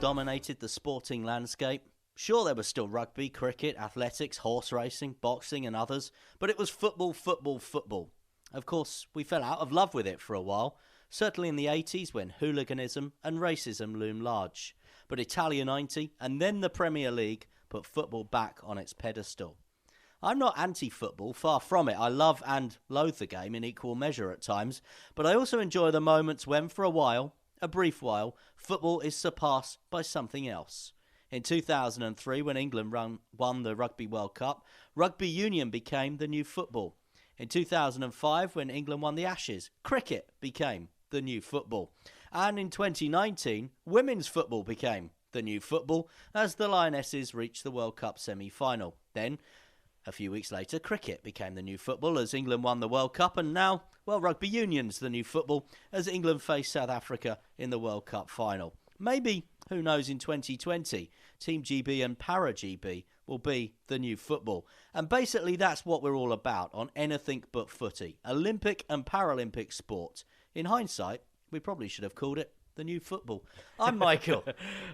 dominated the sporting landscape. Sure, there was still rugby, cricket, athletics, horse racing, boxing and others, but it was football, football, football. Of course, we fell out of love with it for a while, certainly in the 80s when hooliganism and racism loomed large. But Italia 90 and then the Premier League put football back on its pedestal. I'm not anti-football, far from it. I love and loathe the game in equal measure at times, but I also enjoy the moments when, for a brief while, football is surpassed by something else. In 2003, when England won the Rugby World Cup, rugby union became the new football. In 2005, when England won the Ashes, cricket became the new football. And in 2019, women's football became the new football as the Lionesses reached the World Cup semi-final. Then, a few weeks later, cricket became the new football as England won the World Cup, and now, rugby union's the new football as England face South Africa in the World Cup final. Maybe, who knows, in 2020, Team GB and Para GB will be the new football. And basically that's what we're all about on Anything But Footy, Olympic and Paralympic sport. In hindsight, we probably should have called it the new football. I'm Michael.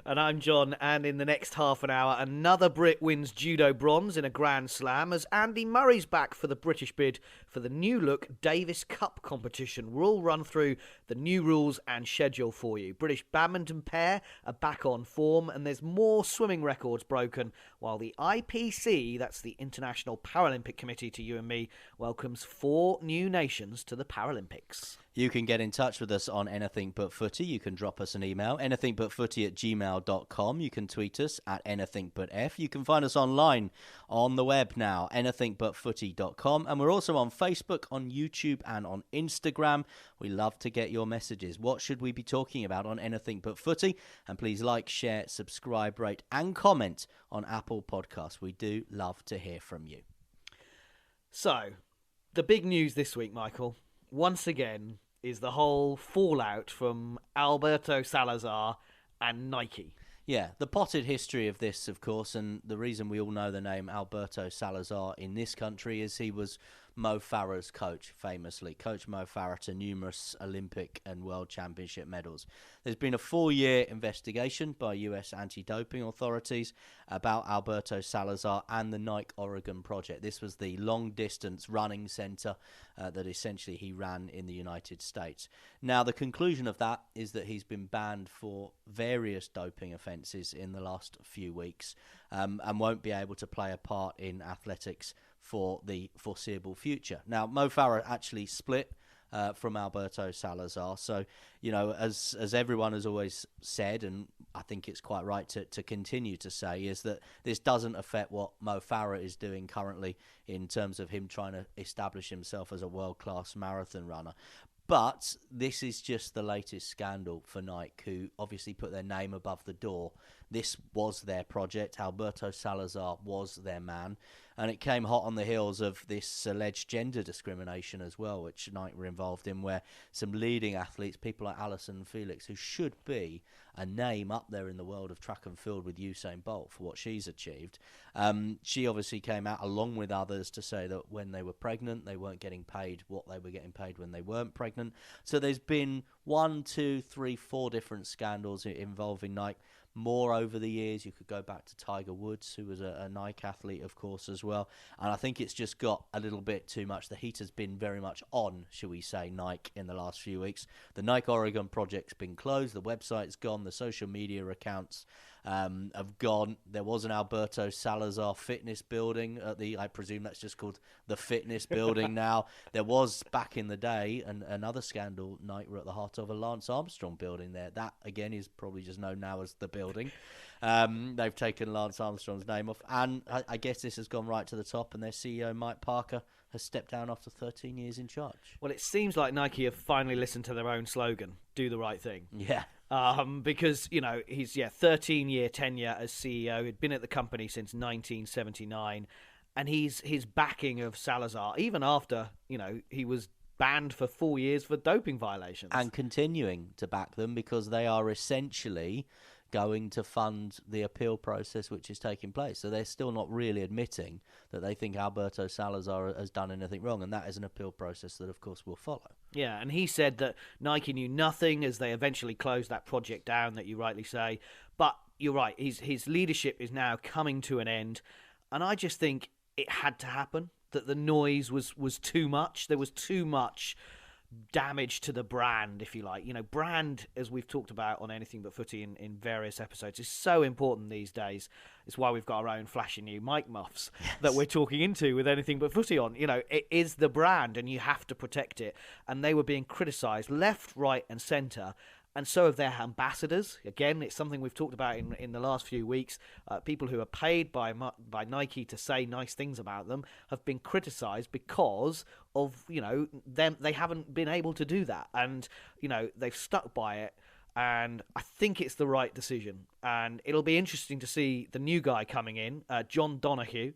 And I'm John, and in the next half an hour, another Brit wins judo bronze in a Grand Slam as Andy Murray's back for the British bid for the new-look Davis Cup competition. We'll all run through the new rules and schedule for you. British badminton pair are back on form, and there's more swimming records broken, while the IPC, that's the International Paralympic Committee to you and me, welcomes 4 new nations to the Paralympics. You can get in touch with us on Anything But Footy. You can drop us an email, anythingbutfooty@gmail.com. You can tweet us at anythingbutf. You can find us online on the web now, anythingbutfooty.com. And we're also on Facebook, on YouTube and on Instagram. We love to get your messages. What should we be talking about on Anything But Footy? And please like, share, subscribe, rate and comment on Apple Podcasts. We do love to hear from you. So, the big news this week, Michael, once again, is the whole fallout from Alberto Salazar and Nike. Yeah, the potted history of this, of course, and the reason we all know the name Alberto Salazar in this country is he was Mo Farah's coach, famously. Coach Mo Farah to numerous Olympic and World Championship medals. There's been a 4-year investigation by US anti-doping authorities about Alberto Salazar and the Nike Oregon project. This was the long-distance running centre that essentially he ran in the United States. Now, the conclusion of that is that he's been banned for various doping offences in the last few weeks and won't be able to play a part in athletics for the foreseeable future. Now, Mo Farah actually split from Alberto Salazar. So, you know, as everyone has always said, and I think it's quite right to continue to say, is that this doesn't affect what Mo Farah is doing currently in terms of him trying to establish himself as a world-class marathon runner. But this is just the latest scandal for Nike, who obviously put their name above the door. This was their project. Alberto Salazar was their man. And it came hot on the heels of this alleged gender discrimination as well, which Nike were involved in, where some leading athletes, people like Alison Felix, who should be a name up there in the world of track and field with Usain Bolt for what she's achieved. She obviously came out along with others to say that when they were pregnant, they weren't getting paid what they were getting paid when they weren't pregnant. So there's been 1, 2, 3, 4 different scandals involving Nike. More over the years. You could go back to Tiger Woods, who was a Nike athlete, of course, as well. And I think it's just got a little bit too much. The heat has been very much on, shall we say, Nike in the last few weeks. The Nike Oregon project's been closed. The website's gone. The social media accounts have gone. There was an Alberto Salazar fitness building at I presume that's just called the fitness building now. There was, back in the day, another scandal Nike were at the heart of, a Lance Armstrong building there. That, again, is probably just known now as the building. They've taken Lance Armstrong's name off. And I guess this has gone right to the top, and their CEO, Mike Parker, has stepped down after 13 years in charge. Well, it seems like Nike have finally listened to their own slogan, do the right thing. Yeah. Because, you know, he's 13-year tenure as CEO. He'd been at the company since 1979. And his backing of Salazar, even after, you know, he was banned for 4 years for doping violations. And continuing to back them because they are essentially going to fund the appeal process which is taking place. So they're still not really admitting that they think Alberto Salazar has done anything wrong, and that is an appeal process that, of course, will follow. Yeah, and he said that Nike knew nothing as they eventually closed that project down, that you rightly say. But you're right, his leadership is now coming to an end, and I just think it had to happen, that the noise was too much. There was too much damage to the brand, if you like. You know, brand, as we've talked about on Anything But Footy in various episodes, is so important these days. It's why we've got our own flashy new mic muffs that we're talking into with Anything But Footy on. You know, it is the brand and you have to protect it. And they were being criticised left, right and centre. And so have their ambassadors. Again, it's something we've talked about in the last few weeks. People who are paid by Nike to say nice things about them have been criticised because of, you know, them. They haven't been able to do that, and you know they've stuck by it. And I think it's the right decision. And it'll be interesting to see the new guy coming in, John Donoghue,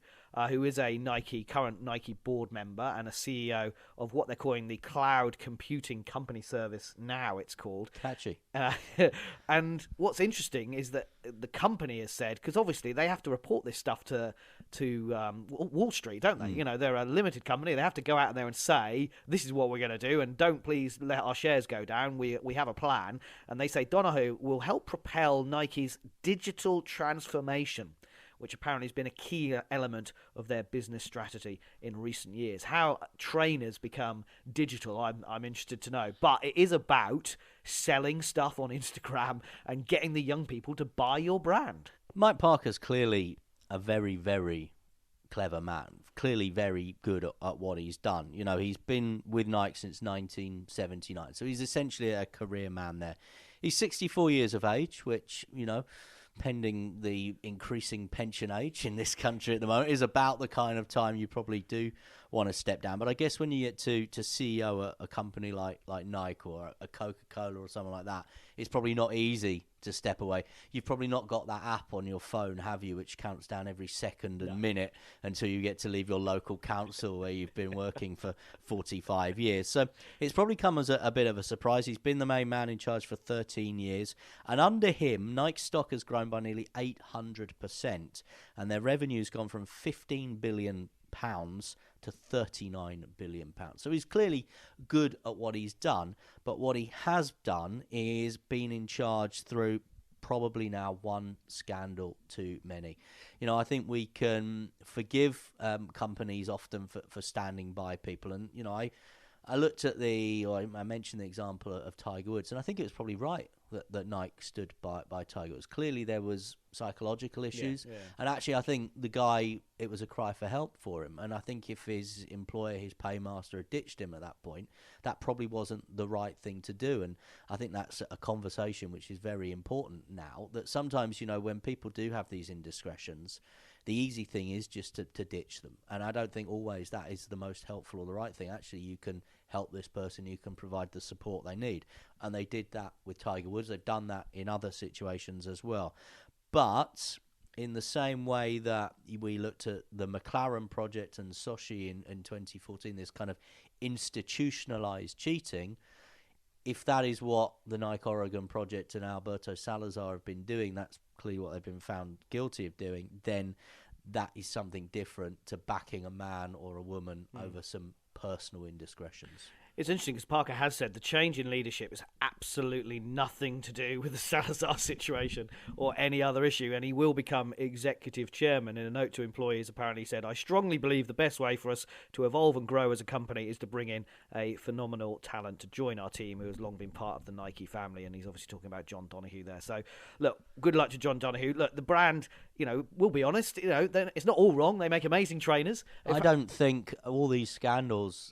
who is a current Nike board member and a CEO of what they're calling the Cloud Computing Company Service now, it's called. Catchy. And what's interesting is that the company has said, because obviously they have to report this stuff to Wall Street, don't they? You know, they're a limited company. They have to go out there and say, this is what we're going to do, and don't please let our shares go down. We have a plan. And they say Donoghue will help propel Nike's digital transformation, which apparently has been a key element of their business strategy in recent years. How trainers become digital, I'm interested to know. But it is about selling stuff on Instagram and getting the young people to buy your brand. Mike Parker's clearly a very, very clever man, clearly very good at what he's done. You know, he's been with Nike since 1979, so he's essentially a career man there. He's 64 years of age, which, you know, pending the increasing pension age in this country at the moment, is about the kind of time you probably do want to step down. But I guess when you get to CEO a company like Nike or a Coca-Cola or something like that, it's probably not easy to step away. You've probably not got that app on your phone, have you, which counts down every second and minute until you get to leave your local council where you've been working for 45 years. So it's probably come as a bit of a surprise. He's been the main man in charge for 13 years. And under him, Nike's stock has grown by nearly 800%. And their revenue's gone from £15 billion to £39 billion. So he's clearly good at what he's done, but what he has done is been in charge through probably now one scandal too many. You know, I think we can forgive companies often for standing by people, and you know, I looked at I mentioned the example of Tiger Woods, and I think it was probably right that Nike stood by Tiger Woods. Clearly there was psychological issues, and actually I think the guy, it was a cry for help for him, and I think if his employer, his paymaster, had ditched him at that point, that probably wasn't the right thing to do. And I think that's a conversation which is very important now, that sometimes, you know, when people do have these indiscretions, the easy thing is just to ditch them. And I don't think always that is the most helpful or the right thing. Actually, you can help this person, you can provide the support they need. And they did that with Tiger Woods. They've done that in other situations as well. But in the same way that we looked at the McLaren project and Sochi in 2014, this kind of institutionalized cheating, if that is what the Nike Oregon project and Alberto Salazar have been doing, that's clearly what they've been found guilty of doing, then that is something different to backing a man or a woman over some personal indiscretions. It's interesting because Parker has said the change in leadership is absolutely nothing to do with the Salazar situation or any other issue, and he will become executive chairman. In a note to employees, apparently he said, "I strongly believe the best way for us to evolve and grow as a company is to bring in a phenomenal talent to join our team who has long been part of the Nike family." And he's obviously talking about John Donoghue there. So, look, good luck to John Donoghue. Look, the brand, you know, we'll be honest, you know, it's not all wrong. They make amazing trainers. I don't think all these scandals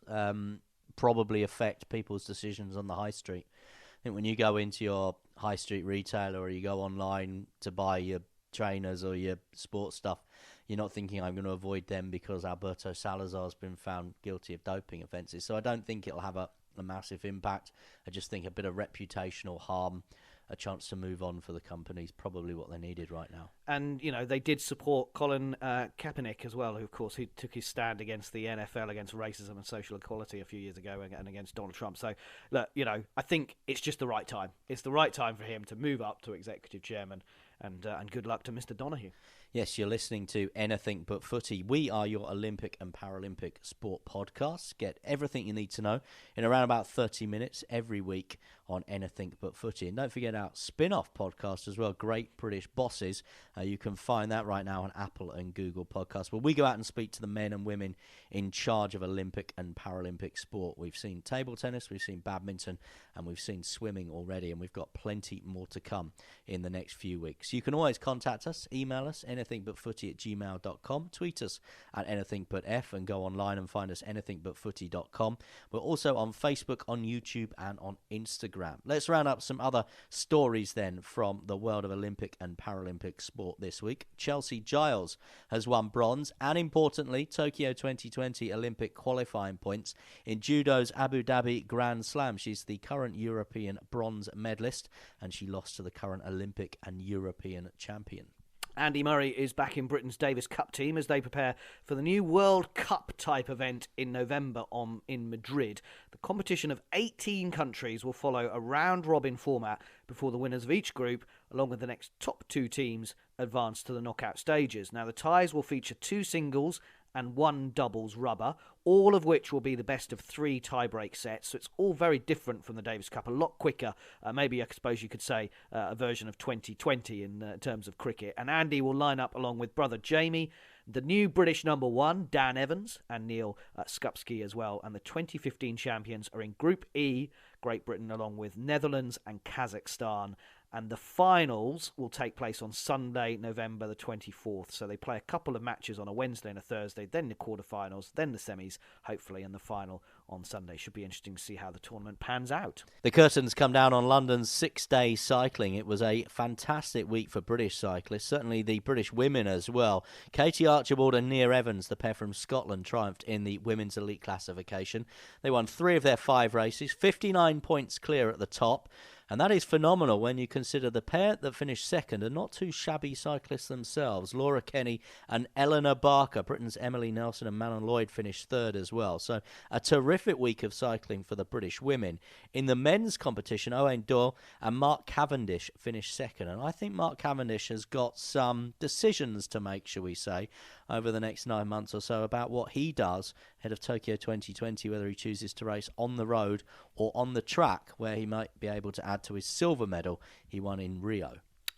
probably affect people's decisions on the high street. I think when you go into your high street retailer or you go online to buy your trainers or your sports stuff, you're not thinking, I'm going to avoid them because Alberto Salazar's been found guilty of doping offences. So I don't think it'll have a massive impact. I just think a bit of reputational harm a chance to move on for the company is probably what they needed right now. And, they did support Colin Kaepernick as well, who, of course, he took his stand against the NFL, against racism and social equality a few years ago, and against Donald Trump. So, look, I think it's just the right time. It's the right time for him to move up to executive chairman, and good luck to Mr. Donahue. Yes, you're listening to Anything But Footy. We are your Olympic and Paralympic sport podcast. Get everything you need to know in around about 30 minutes every week on Anything But Footy. And don't forget our spin-off podcast as well, Great British Bosses. You can find that right now on Apple and Google Podcasts, where we go out and speak to the men and women in charge of Olympic and Paralympic sport. We've seen table tennis, we've seen badminton, and we've seen swimming already, and we've got plenty more to come in the next few weeks. You can always contact us, email us, anythingbutfooty@gmail.com, tweet us at anythingbutf, and go online and find us anythingbutfooty.com. We're also on Facebook, on YouTube, and on Instagram. Let's round up some other stories then from the world of Olympic and Paralympic sport this week. Chelsea Giles has won bronze and, importantly, Tokyo 2020 Olympic qualifying points in judo's Abu Dhabi Grand Slam. She's the current European bronze medalist, and she lost to the current Olympic and European champion. Andy Murray is back in Britain's Davis Cup team as they prepare for the new World Cup type event in November in Madrid. The competition of 18 countries will follow a round-robin format before the winners of each group, along with the next top 2 teams, advance to the knockout stages. Now, the ties will feature 2 singles and 1 doubles rubber, all of which will be the best of 3 tie-break sets. So it's all very different from the Davis Cup, a lot quicker. Maybe I suppose you could say a version of 2020 in terms of cricket. And Andy will line up along with brother Jamie, the new British number 1, Dan Evans, and Neil Skupski as well. And the 2015 champions are in Group E, Great Britain along with Netherlands and Kazakhstan. And the finals will take place on Sunday, November the 24th. So they play a couple of matches on a Wednesday and a Thursday, then the quarterfinals, then the semis, hopefully, and the final on Sunday. Should be interesting to see how the tournament pans out. The curtains come down on London's 6-day cycling. It was a fantastic week for British cyclists, certainly the British women as well. Katie Archibald and Nia Evans, the pair from Scotland, triumphed in the women's elite classification. They won 3 of their 5 races, 59 points clear at the top. And that is phenomenal when you consider the pair that finished second are not too shabby cyclists themselves. Laura Kenny and Eleanor Barker. Britain's Emily Nelson and Manon Lloyd finished third as well. So a terrific week of cycling for the British women. In the men's competition, Owain Doyle and Mark Cavendish finished second. And I think Mark Cavendish has got some decisions to make, shall we say, over the next 9 months or so about what he does ahead of Tokyo 2020, whether he chooses to race on the road or on the track, where he might be able to add to his silver medal he won in Rio.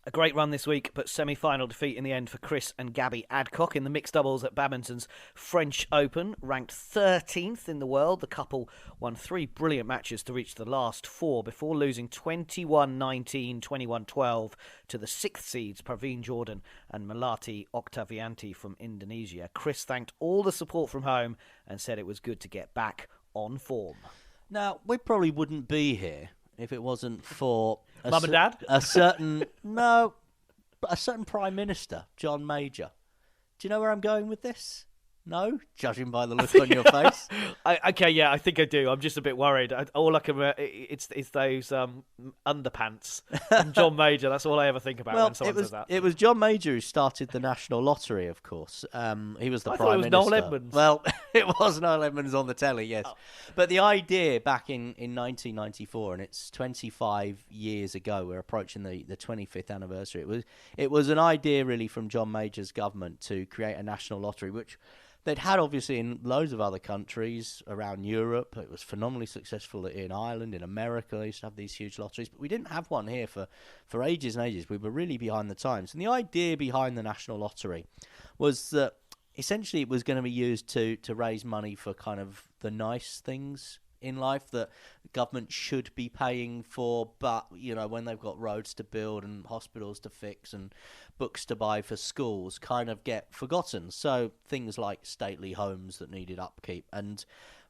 A great run this week, but semi-final defeat in the end for Chris and Gabby Adcock in the mixed doubles at badminton's French Open. Ranked 13th in the world, the couple won 3 brilliant matches to reach the last 4 before losing 21-19, 21-12 to the 6th seeds Praveen Jordan and Melati Oktavianti from Indonesia. Chris thanked all the support from home and said it was good to get back on form. Now, we probably wouldn't be here if it wasn't for Mum and Dad? a certain Prime Minister, John Major. Do you know where I'm going with this? No? Judging by the look on your face? Okay, yeah, I think I do. I'm just a bit worried. All I can... It's those underpants from John Major. That's all I ever think about when someone says that. It was John Major who started the National Lottery, of course. He was the Prime Minister. Noel Edmonds. Well, it was Noel Edmonds on the telly, yes. Oh. But the idea back in 1994, and it's 25 years ago, we're approaching the 25th anniversary. It was an idea really from John Major's government to create a national lottery, which they'd had obviously in loads of other countries around Europe. It was phenomenally successful in Ireland, in America. They used to have these huge lotteries, but we didn't have one here for ages and ages. We were really behind the times. And the idea behind the National Lottery was that essentially it was going to be used to raise money for kind of the nice things in life that the government should be paying for, but when they've got roads to build and hospitals to fix and books to buy for schools kind of get forgotten. So things like stately homes that needed upkeep. And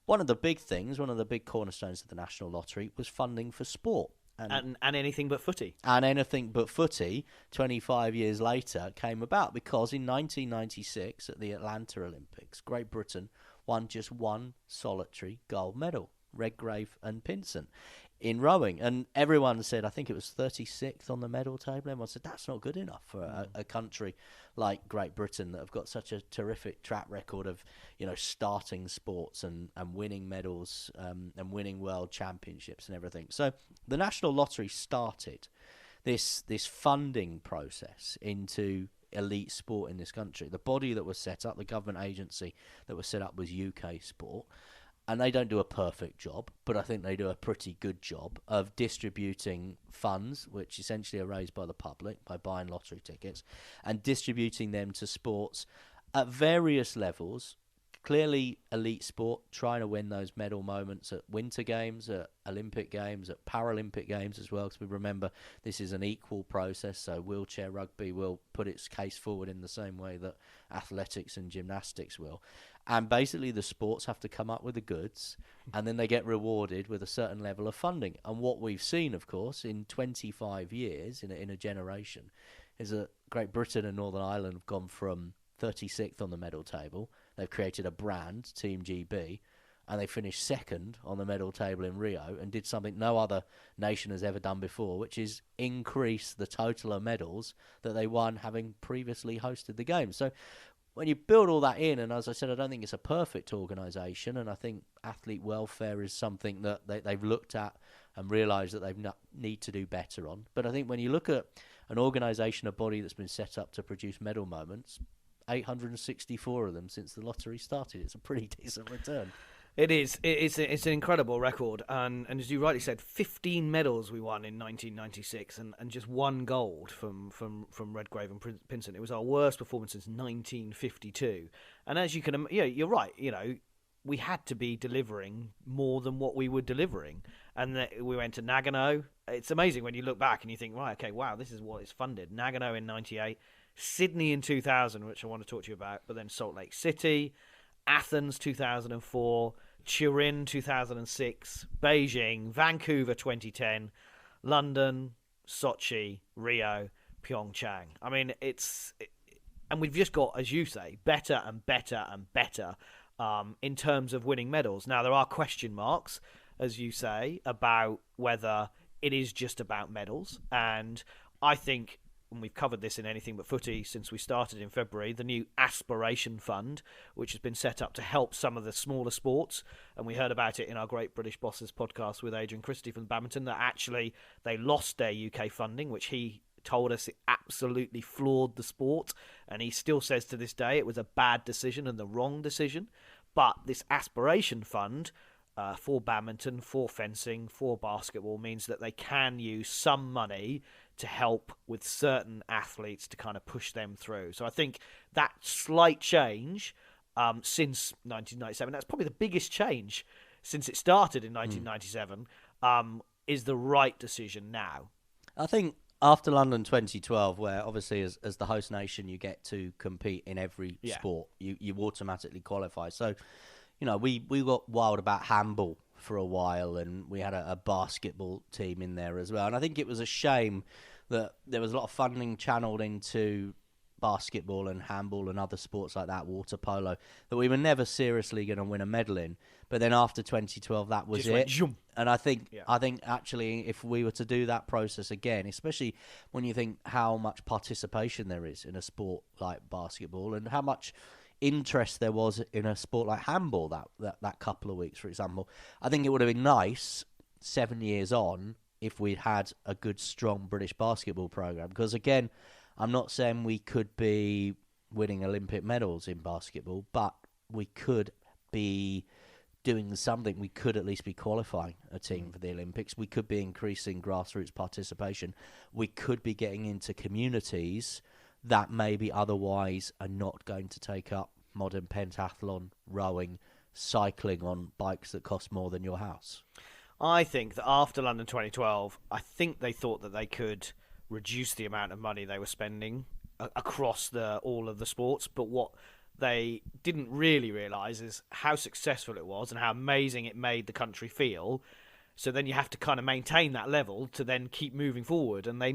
one of the big cornerstones of the National Lottery was funding for sport. And anything but footy. And anything but footy, 25 years later, came about because in 1996 at the Atlanta Olympics, Great Britain won just one solitary gold medal. Redgrave and Pinson. in rowing. And everyone said, I think it was 36th on the medal table. Everyone said, that's not good enough for a country like Great Britain that have got such a terrific track record of, starting sports and winning medals and winning world championships and everything. So the National Lottery started this funding process into elite sport in this country. The body that was set up, the government agency that was set up, was UK Sport. And they don't do a perfect job, but I think they do a pretty good job of distributing funds, which essentially are raised by the public by buying lottery tickets, and distributing them to sports at various levels. Clearly elite sport, trying to win those medal moments at Winter Games, at Olympic Games, at Paralympic Games as well, because we remember this is an equal process, so wheelchair rugby will put its case forward in the same way that athletics and gymnastics will. And basically the sports have to come up with the goods, and then they get rewarded with a certain level of funding. And what we've seen, of course, in 25 years, in a generation, is that Great Britain and Northern Ireland have gone from 36th on the medal table. They've created a brand, Team GB, and they finished second on the medal table in Rio and did something no other nation has ever done before, which is increase the total of medals that they won having previously hosted the Games. So when you build all that in, and as I said, I don't think it's a perfect organisation, and I think athlete welfare is something that they've looked at and realised that they need to do better on. But I think when you look at an organisation, a body that's been set up to produce medal moments, 864 of them since the lottery started. It's a pretty decent return. It is. It's an incredible record. And as you rightly said, 15 medals we won in 1996 and just 1 gold from Redgrave and Pinson. It was our worst performance since 1952. And as you can, you're right. We had to be delivering more than what we were delivering. And we went to Nagano. It's amazing when you look back and you think, right, okay, wow, this is what it's funded. Nagano in 98. Sydney in 2000, which I want to talk to you about, but then Salt Lake City, Athens 2004, Turin 2006, Beijing, Vancouver 2010, London, Sochi, Rio, Pyeongchang. I mean, and we've just got, as you say, better and better and better in terms of winning medals. Now, there are question marks, as you say, about whether it is just about medals, and I think, and we've covered this in Anything But Footy since we started in February, the new Aspiration Fund, which has been set up to help some of the smaller sports, and we heard about it in our Great British Bosses podcast with Adrian Christie from badminton, that actually they lost their UK funding, which he told us it absolutely floored the sport, and he still says to this day it was a bad decision and the wrong decision. But this Aspiration Fund for badminton, for fencing, for basketball means that they can use some money to help with certain athletes to kind of push them through. So I think that slight change since 1997, that's probably the biggest change since it started in 1997, is the right decision now. I think after London 2012, where obviously as the host nation you get to compete in every sport, you automatically qualify. So, we got wild about handball for a while, and we had a basketball team in there as well. And I think it was a shame that there was a lot of funding channeled into basketball and handball and other sports like that, water polo, that we were never seriously going to win a medal in. But then after 2012, that was it. And I think actually if we were to do that process again, especially when you think how much participation there is in a sport like basketball and how much interest there was in a sport like handball that couple of weeks, for example, I think it would have been nice 7 years on if we'd had a good, strong British basketball program. Because again, I'm not saying we could be winning Olympic medals in basketball, but we could be doing something. We could at least be qualifying a team for the Olympics. We could be increasing grassroots participation. We could be getting into communities that maybe otherwise are not going to take up modern pentathlon, rowing, cycling on bikes that cost more than your house. I think that after London 2012, I think they thought that they could reduce the amount of money they were spending across all of the sports, but what they didn't really realise is how successful it was and how amazing it made the country feel So then you have to kind of maintain that level to then keep moving forward. And they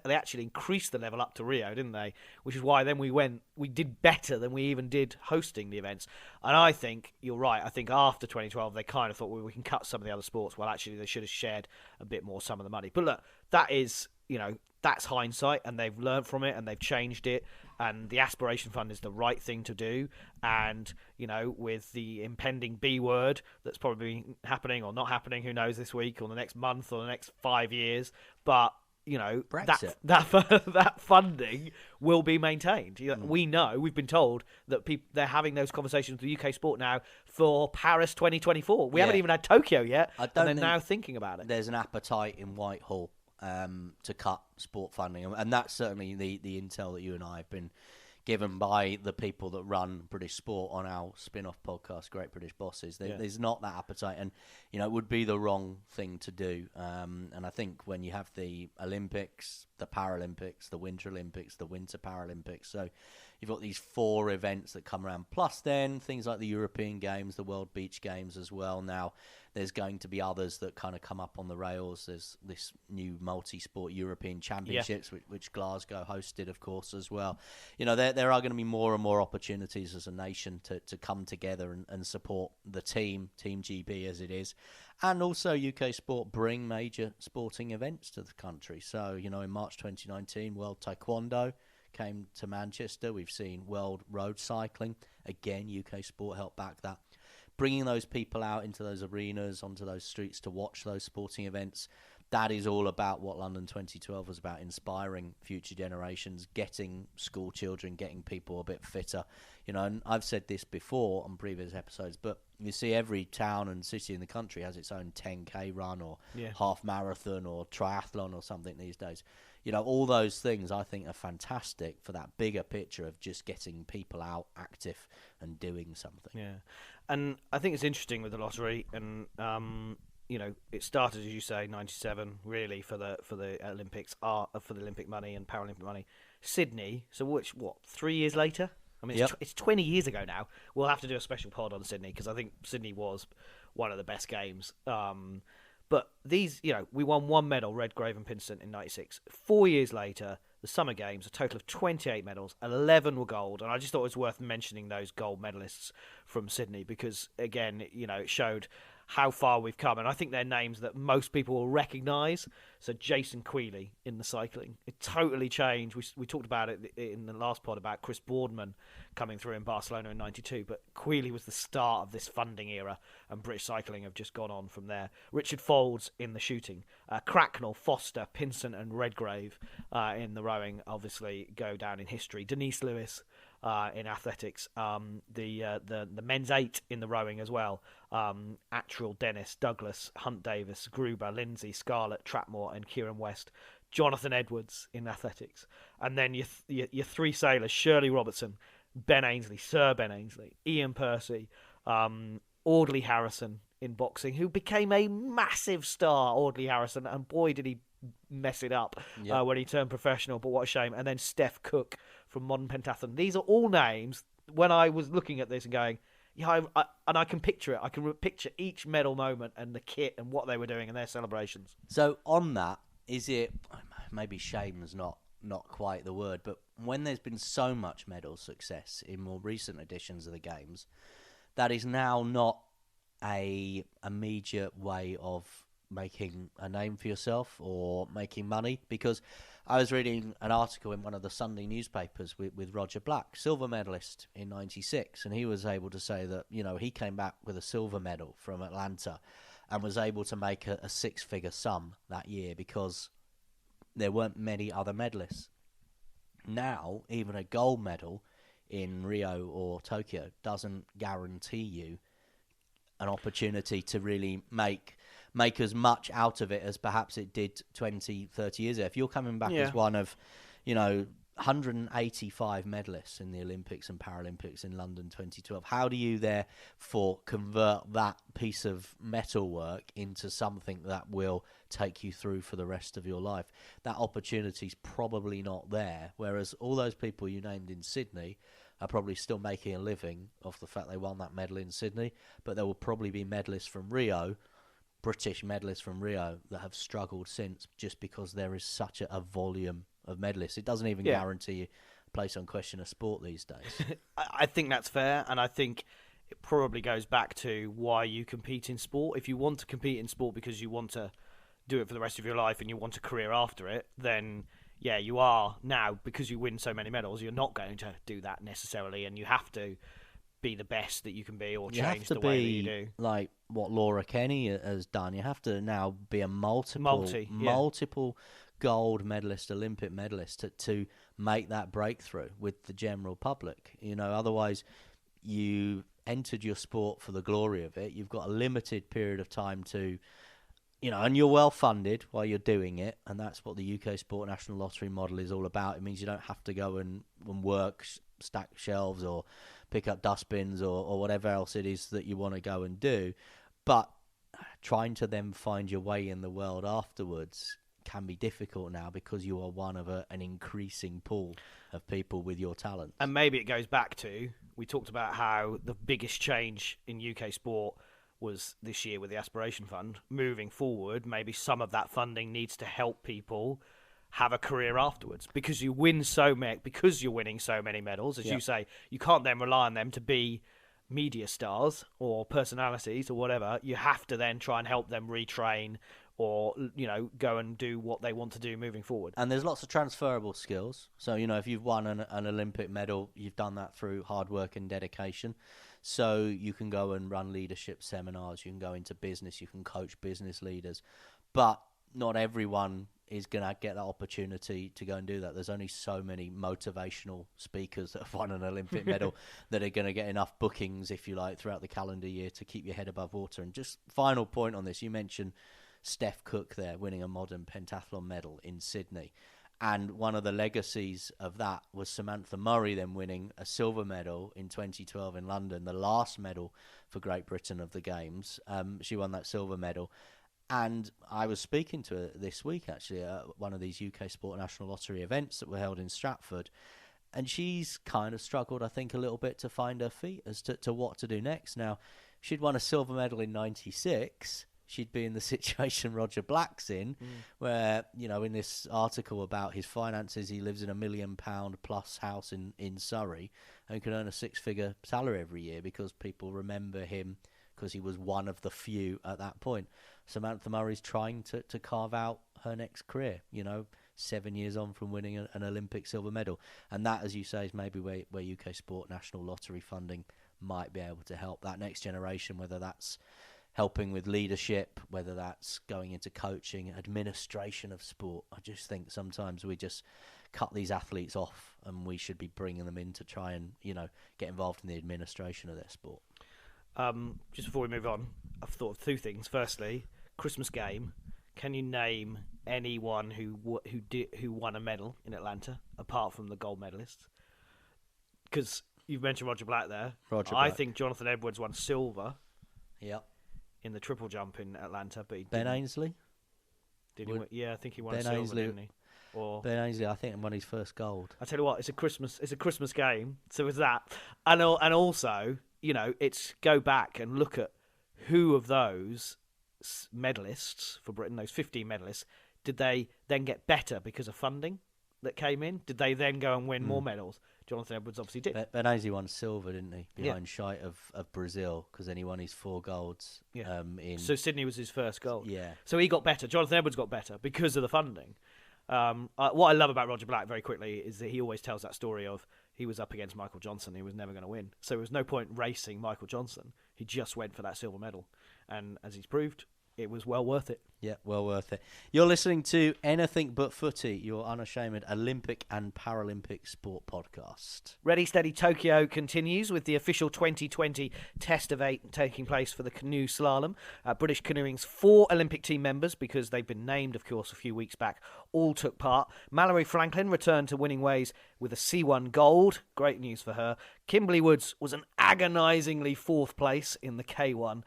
actually increased the level up to Rio, didn't they? Which is why then we did better than we even did hosting the events. And I think you're right. I think after 2012, they kind of thought, well, we can cut some of the other sports. Well, actually, they should have shared a bit more some of the money. But look, that is, that's hindsight, and they've learned from it and they've changed it. And the Aspiration Fund is the right thing to do. And, with the impending B word that's probably happening or not happening, who knows, this week or the next month or the next 5 years. But, Brexit. that funding will be maintained. We know, we've been told that they're having those conversations with UK Sport now for Paris 2024. We haven't even had Tokyo yet, and they're now thinking about it. There's an appetite in Whitehall to cut sport funding, and that's certainly the intel that you and I have been given by the people that run British Sport on our spin-off podcast, Great British Bosses. There's not that appetite, and it would be the wrong thing to do. And I think when you have the Olympics, the Paralympics, the Winter Olympics, the Winter Paralympics, so you've got these 4 events that come around, plus then things like the European Games, the World Beach Games as well. Now there's going to be others that kind of come up on the rails. There's this new multi-sport European Championships, which Glasgow hosted, of course, as well. There are going to be more and more opportunities as a nation to come together and support the Team GB as it is. And also UK Sport bring major sporting events to the country. So, in March 2019, World Taekwondo came to Manchester. We've seen World Road Cycling. Again, UK Sport helped back that. Bringing those people out into those arenas, onto those streets to watch those sporting events, that is all about what London 2012 was about, inspiring future generations, getting school children, getting people a bit fitter. And I've said this before on previous episodes, but you see every town and city in the country has its own 10K run or half marathon or triathlon or something these days. All those things I think are fantastic for that bigger picture of just getting people out active and doing something. Yeah. And I think it's interesting with the lottery, and it started, as you say, 97 really for the Olympics, for the Olympic money and Paralympic money. Sydney, so 3 years later? I mean, it's 20 years ago now. We'll have to do a special pod on Sydney because I think Sydney was one of the best games. But these, we won 1 medal, Redgrave and Pinsent, in 96. 4 years later, the Summer Games, a total of 28 medals, 11 were gold. And I just thought it was worth mentioning those gold medalists from Sydney because, again, it showed how far we've come. And I think they're names that most people will recognise. So Jason Queally in the cycling. It totally changed. We talked about it in the last pod about Chris Boardman coming through in Barcelona in 92. But Queally was the start of this funding era, and British cycling have just gone on from there. Richard Folds in the shooting. Cracknell, Foster, Pinsent and Redgrave in the rowing obviously go down in history. Denise Lewis in athletics, the men's 8 in the rowing as well. Attrill, Dennis, Douglas, Hunt Davis, Gruber, Lindsay, Scarlett, Trapmore and Kieran West. Jonathan Edwards in athletics. And then your 3 sailors, Shirley Robertson, Ben Ainsley, Sir Ben Ainsley, Ian Percy, Audley Harrison in boxing, who became a massive star, Audley Harrison, and boy did he mess it up when he turned professional, but what a shame. And then Steph Cook from modern pentathlon. These are all names, when I was looking at this and going, I can picture it. I can picture each medal moment and the kit and what they were doing and their celebrations. So on that, is it, maybe shame is not quite the word, but when there's been so much medal success in more recent editions of the Games, that is now not a immediate way of making a name for yourself or making money. Because I was reading an article in one of the Sunday newspapers with Roger Black, silver medalist in 96, and he was able to say that, he came back with a silver medal from Atlanta and was able to make a 6-figure sum that year because there weren't many other medalists. Now, even a gold medal in Rio or Tokyo doesn't guarantee you an opportunity to really make as much out of it as perhaps it did 20, 30 years ago. If you're coming back as one of, 185 medalists in the Olympics and Paralympics in London 2012, how do you therefore convert that piece of metalwork into something that will take you through for the rest of your life? That opportunity's probably not there, whereas all those people you named in Sydney are probably still making a living off the fact they won that medal in Sydney, but there will probably be medalists from Rio British medalists from Rio that have struggled since, just because there is such a volume of medalists. It doesn't even guarantee you a place on Question of Sport these days. I think that's fair, and I think it probably goes back to why you compete in sport. If you want to compete in sport because you want to do it for the rest of your life and you want a career after it, then yeah, you are now, because you win so many medals, you're not going to do that necessarily, and you have to be the best that you can be, or change the way that you do. Like what Laura Kenny has done. You have to now be a multiple gold medalist, Olympic medalist to make that breakthrough with the general public. Otherwise you entered your sport for the glory of it. You've got a limited period of time to, and you're well funded while you're doing it, and that's what the UK Sport National Lottery model is all about. It means you don't have to go and work, stack shelves, or pick up dustbins, or whatever else it is that you want to go and do. But trying to then find your way in the world afterwards can be difficult now, because you are one of an increasing pool of people with your talent. And maybe it goes back to, we talked about how the biggest change in UK sport was this year with the Aspiration Fund. Moving forward, maybe some of that funding needs to help people have a career afterwards, because you win because you're winning so many medals, as you say. You can't then rely on them to be media stars or personalities or whatever. You have to then try and help them retrain, or go and do what they want to do moving forward. And there's lots of transferable skills. So if you've won an Olympic medal, you've done that through hard work and dedication. So you can go and run leadership seminars, you can go into business, you can coach business leaders, but not everyone is going to get that opportunity to go and do that. There's only so many motivational speakers that have won an Olympic medal that are going to get enough bookings, if you like, throughout the calendar year to keep your head above water. And just final point on this, you mentioned Steph Cook there winning a modern pentathlon medal in Sydney. And one of the legacies of that was Samantha Murray then winning a silver medal in 2012 in London, the last medal for Great Britain of the Games. She won that silver medal. And I was speaking to her this week, actually, at one of these UK Sport National Lottery events that were held in Stratford. And she's kind of struggled, I think, a little bit to find her feet as to what to do next. Now, she'd won a silver medal in 96. She'd be in the situation Roger Black's in, where, in this article about his finances, he lives in £1 million plus house in Surrey and can earn a 6-figure salary every year because people remember him because he was one of the few at that point. Samantha Murray's trying to carve out her next career, 7 years on from winning an Olympic silver medal. And that, as you say, is maybe where UK Sport National Lottery funding might be able to help that next generation, whether that's helping with leadership, whether that's going into coaching, administration of sport. I just think sometimes we just cut these athletes off, and we should be bringing them in to try and, get involved in the administration of their sport. Just before we move on, I've thought of two things. Firstly, Christmas game. Can you name anyone who won a medal in Atlanta apart from the gold medalists? Because you've mentioned Roger Black there. I think Jonathan Edwards won silver. Yep. In the triple jump in Atlanta, but Ben Ainsley. Did he? Yeah, I think he won silver, didn't he? Or Ben Ainsley, I think, won his first gold. I tell you what, it's a Christmas game, so it's that, and also, it's go back and look at who of those medalists for Britain, those 15 medalists, did they then get better because of funding that came in? Did they then go and win more medals? Jonathan Edwards obviously did. Ben Ainsley won silver, didn't he? Behind shite of Brazil, because then he won his 4 golds. Yeah. So Sydney was his first gold. Yeah. So he got better. Jonathan Edwards got better because of the funding. What I love about Roger Black, very quickly, is that he always tells that story of he was up against Michael Johnson. He was never going to win. So there was no point racing Michael Johnson. He just went for that silver medal. And as he's proved, it was well worth it. Yeah, well worth it. You're listening to Anything But Footy, your unashamed Olympic and Paralympic sport podcast. Ready, Steady, Tokyo continues with the official 2020 Test of 8 taking place for the canoe slalom. British canoeing's 4 Olympic team members, because they've been named, of course, a few weeks back, all took part. Mallory Franklin returned to winning ways with a C1 gold. Great news for her. Kimberly Woods was an agonisingly 4th place in the K1.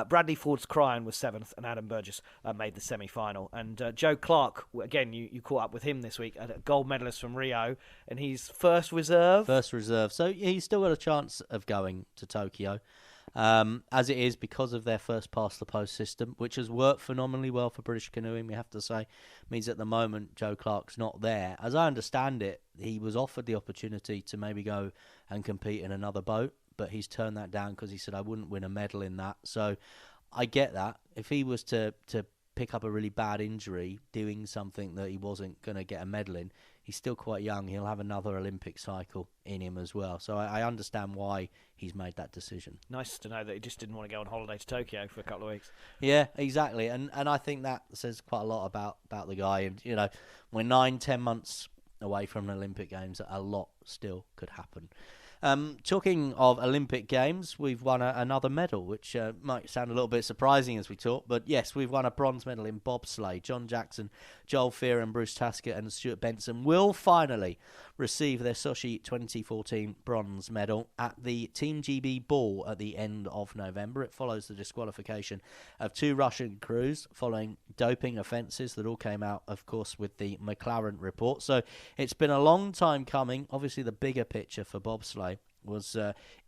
Bradley Ford's Cryan was 7th, and Adam Burgess made the semi-final. And Joe Clark, again, you caught up with him this week, a gold medalist from Rio, and he's first reserve. So he's still got a chance of going to Tokyo. as it is because of their first past the post system, which has worked phenomenally well for British canoeing, we have to say. Means at the moment Joe Clark's not there. As I understand it, he was offered the opportunity to maybe go and compete in another boat, but he's turned that down because he said, I wouldn't win a medal in that. So I get that. If he was to pick up a really bad injury doing something that he wasn't going to get a medal in, he's still quite young. He'll have another Olympic cycle in him as well. So I understand why he's made that decision. Nice to know that he just didn't want to go on holiday to Tokyo for a couple of weeks. Yeah, exactly. And I think that says quite a lot about the guy. And, you know, we're 9-10 months away from an Olympic Games. A lot still could happen. Talking of Olympic Games, we've won another medal, which might sound a little bit surprising as we talk, but yes, we've won a bronze medal in bobsleigh. John Jackson, Joel Fearon, Bruce Taskett and Stuart Benson will finally receive their Sochi 2014 bronze medal at the Team GB Ball at the end of November. It follows the disqualification of 2 Russian crews following doping offences that all came out, of course, with the McLaren report. So it's been a long time coming. Obviously, the bigger picture for bobsleigh was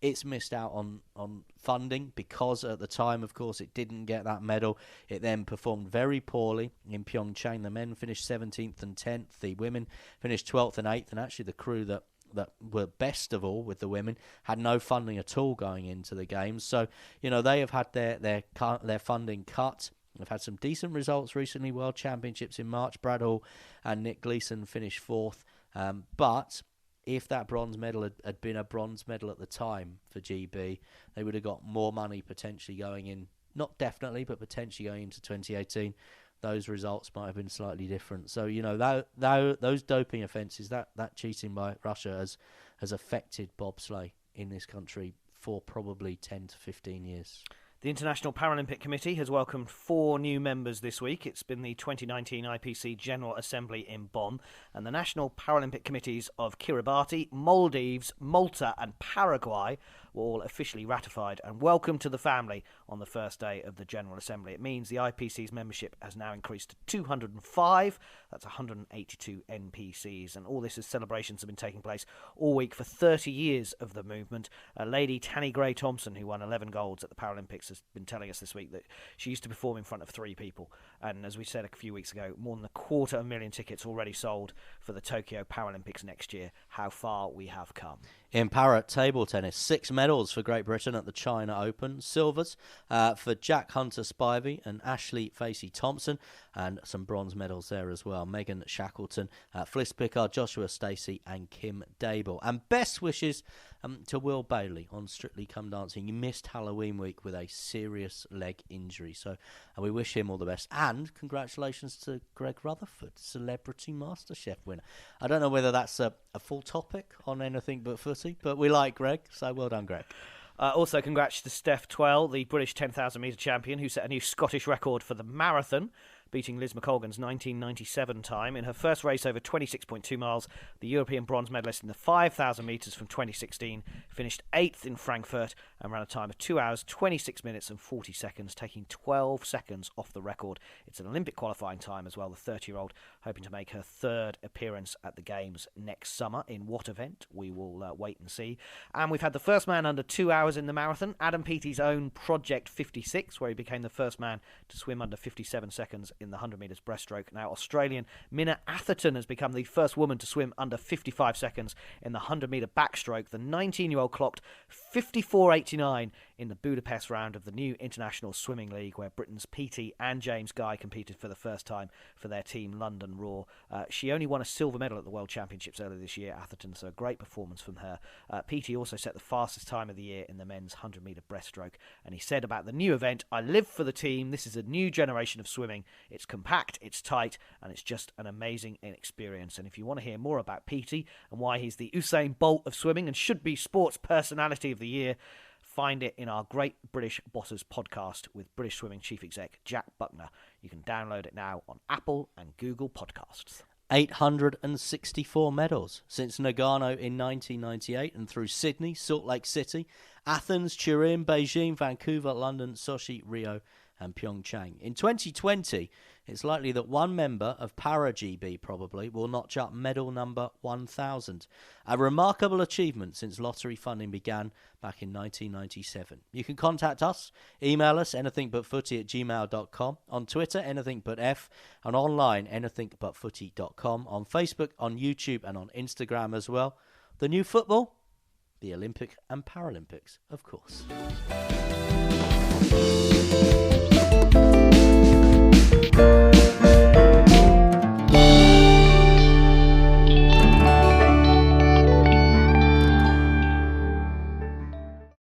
it's missed out on funding because at the time, of course, it didn't get that medal. It then performed very poorly in Pyeongchang. The men finished 17th and 10th. The women finished 12th and 8th. And actually the crew that were best of all with the women had no funding at all going into the games. So, you know, they have had their funding cut. They've had some decent results recently. World Championships in March. Brad Hall and Nick Gleeson finished 4th. But if that bronze medal had been a bronze medal at the time for GB, they would have got more money potentially going in, not definitely, but potentially going into 2018. Those results might have been slightly different. So, you know, those doping offences, that cheating by Russia has affected bobsleigh in this country for probably 10 to 15 years. The International Paralympic Committee has welcomed 4 new members this week. It's been the 2019 IPC General Assembly in Bonn, and the National Paralympic Committees of Kiribati, Maldives, Malta and Paraguay were all officially ratified and welcomed to the family on the first day of the General Assembly. It means the IPC's membership has now increased to 205. That's 182 NPCs, and all this as celebrations have been taking place all week for 30 years of the movement. Lady Tanni Gray-Thompson, who won 11 golds at the Paralympics, has been telling us this week that she used to perform in front of 3 people. And as we said a few weeks ago, more than 250,000 tickets already sold for the Tokyo Paralympics next year. How far we have come. In para table tennis, 6 medals for Great Britain at the China Open. Silvers for Jack Hunter-Spivey and Ashley Facey-Thompson, and some bronze medals there as well. Megan Shackleton, Fliss Pickard, Joshua Stacey and Kim Dable. And best wishes to Will Bailey on Strictly Come Dancing. He missed Halloween week with a serious leg injury, so we wish him all the best. And congratulations to Greg Rutherford, Celebrity MasterChef winner. I don't know whether that's a full topic on anything but footy, but we like Greg, so well done, Greg. Also, congrats to Steph Twell, the British 10,000 metre champion, who set a new Scottish record for the marathon, beating Liz McColgan's 1997 time. In her first race over 26.2 miles, the European bronze medalist in the 5,000 metres from 2016 finished 8th in Frankfurt and ran a time of 2 hours, 26 minutes and 40 seconds, taking 12 seconds off the record. It's an Olympic qualifying time as well, the 30-year-old hoping to make her 3rd appearance at the Games next summer. In what event? We will wait and see. And we've had the first man under 2 hours in the marathon, Adam Peaty's own Project 56, where he became the first man to swim under 57 seconds in the 100 metres breaststroke. Now, Australian Minna Atherton has become the first woman to swim under 55 seconds in the 100 metre backstroke. The 19-year-old clocked 54.89 in the Budapest round of the new International Swimming League, where Britain's Peaty and James Guy competed for the first time for their team London Raw. She only won a silver medal at the World Championships earlier this year, Atherton, so a great performance from her. Peaty also set the fastest time of the year in the men's 100 metre breaststroke, and he said about the new event, "I live for the team. This is a new generation of swimming. It's compact, it's tight, and it's just an amazing experience." And if you want to hear more about Peaty and why he's the Usain Bolt of swimming and should be Sports Personality of the Year, find it in our Great British Botters podcast with British Swimming Chief Exec Jack Buckner. You can download it now on Apple and Google Podcasts. 864 medals since Nagano in 1998 and through Sydney, Salt Lake City, Athens, Turin, Beijing, Vancouver, London, Sochi, Rio and Pyeongchang. In 2020, it's likely that one member of Para-GB probably will notch up medal number 1,000. A remarkable achievement since lottery funding began back in 1997. You can contact us, email us anythingbutfooty@gmail.com, on Twitter anythingbutf, and online anythingbutfooty.com, on Facebook, on YouTube and on Instagram as well. The new football? The Olympic and Paralympics, of course.